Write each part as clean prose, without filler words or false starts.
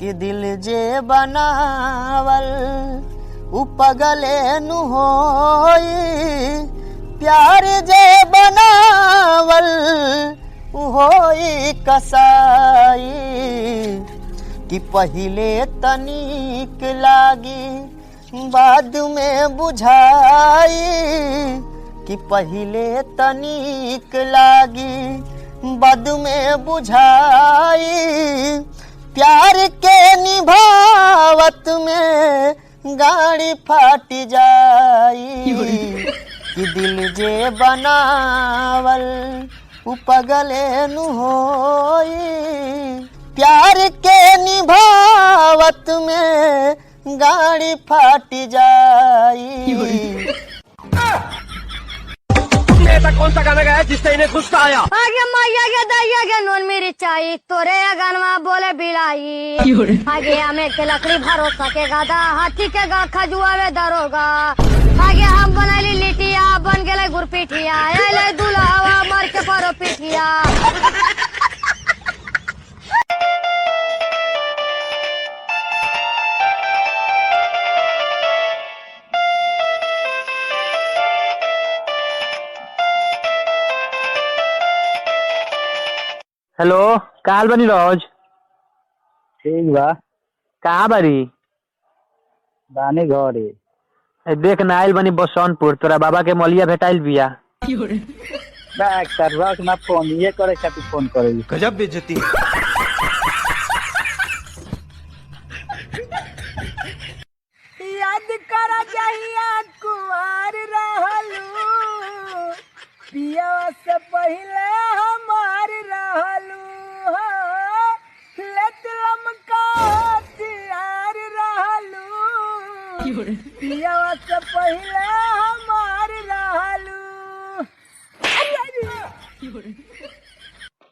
कि दिल जे बनावल उ पगले नु होई, प्यार जे बनावल उ होई कसाई। कि पहिले तनिक लागी बाद में बुझाई, कि पहिले तनिक लागी बाद में बुझाई। प्यार के निभावत में गाड़ी फाट जाई, कि दिल जे बनावल उ पगले नु होई, प्यार के निभावत में गाड़ी फाट जाई। ऐसा कौन सा गाना गाया जिससे इन्हें गुस्सा आया? आगे मैया के दैया के नून मिर्चाई तोरे गानवा बोले बिलाई। आगे हमें के लकड़ी भरोसा के गादा हाथी के गा खजुआवे दरोगा। आगे हम बनैली लिटिया बन गेले गुरपीठिया, अइले दुल्हावा मर के परो पिठिया। हेलो, काल बनी रोज ठीक बा। कहाँ बारी? बानी घरे। देख ना आइल बनी बसंतपुर, तोरा बाबा के मलिया भेटाइल बिया। डॉक्टर ना फोन ये करे खातिर फोन करे। गजब बेइज्जती। याद करा जहिया कुंवर रहलू, पिया से पहले हमार रहलू। लतलम का हथियार रहलू, पिया से पहले हमार रहलू।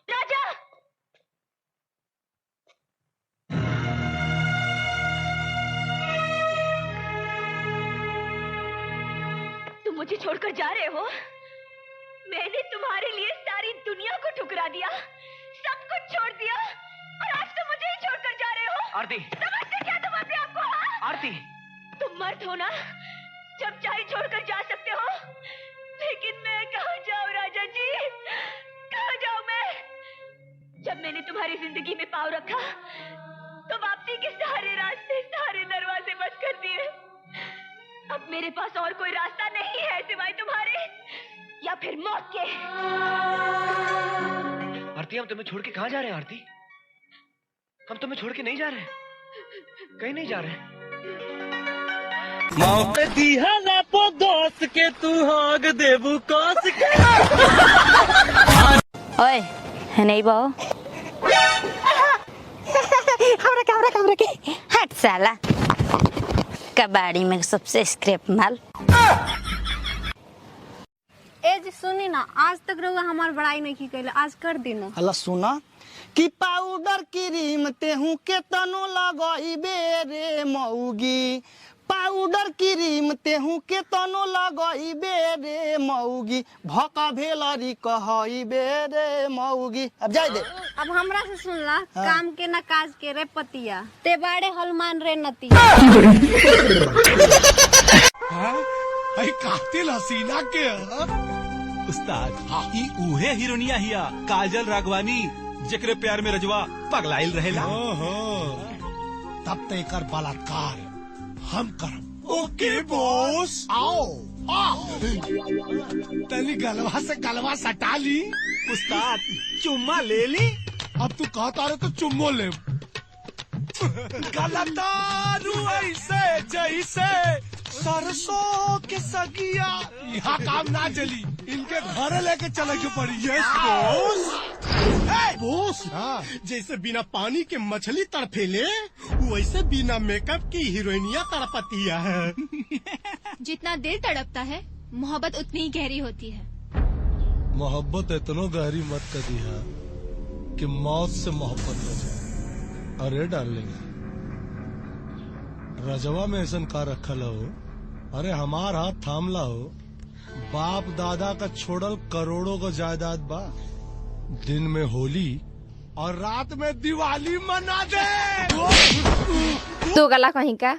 राजा तुम मुझे छोड़कर जा रहे हो? मैंने तुम्हारे लिए सारी दुनिया को ठुकरा दिया, सब कुछ छोड़ दिया और आज तुम मुझे ही छोड़कर जा रहे हो। आरती, समझते क्या तुम अपने आप को? हाँ? आरती, तुम मर्द हो ना, जब चाहे छोड़कर जा सकते हो, लेकिन मैं कहाँ जाऊँ राजा जी, कहाँ जाऊँ मैं? जब मैंने तुम्हारी जिंदगी में पाँव रखा तो वापसी के सारे रास्ते, सारे दरवाजे बंद कर दिए। अब मेरे पास और कोई रास्ता नहीं है सिवाय तुम्हारे या फिर मौत के। आरती, हम तुम्हें छोड़ के कहाँ जा रहे हैं? आरती, हम तुम्हें छोड़ के नहीं जा रहे, कहीं नहीं जा रहे। मौके दिया ना पो दोस्त के तू हाग देबू कोस के। ओए नहीं बाओ, हमरा के हट साला, कबाड़ी में सबसे स्क्रैप माल। ए जी सुनी ना, आज तक रहुआ हमार बड़ाई नहीं की कैले, आज कर दी ना। हला सुना कि पाउडर क्रीम तेहू के तनो लगइबे रे मौगी, पाउडर क्रीम तेहू के तनो लगइबे रे मौगी, भका भेलरी कहइबे रे मौगी। अब जाय दे। अब हमरा से सुनला, काम के ना काज के रे पतिया, ते बाड़े हलमान रे नतिया। भाई कातिल हसीना के उस्ताद, ई उहे हीरोनिया हिया काजल राघवानी जेकरे प्यार में रजवा पगलाइल रहेला। तब तेकर बलात्कार हम करम। ओके बॉस, आओ। तनी गलवा से गलवा सटा ली। उस्ताद चुम्मा ले ली। अब तू कहता रहे तो चुम्मो ले। गलतारू ऐसे जैसे सरसों के सगिया। यहाँ काम ना चली, इनके घर लेके चले के पड़ी। Yes boss. बॉस, जैसे बिना पानी के मछली तड़फेले, वैसे बिना मेकअप की हीरोइनिया तड़पतिया है। जितना दिल तड़पता है, मोहब्बत उतनी ही गहरी होती है। मोहब्बत इतना गहरी मत कर दी है कि मौत से मोहब्बत हो जाए। अरे डार्लिंग, रजवा में ऐसा का रखल हो? अरे हमार हाथ थामला हो। बाप दादा का छोड़ल करोड़ों का जायदाद बा। दिन में होली और रात में दिवाली मना दे। तो गला कहीं का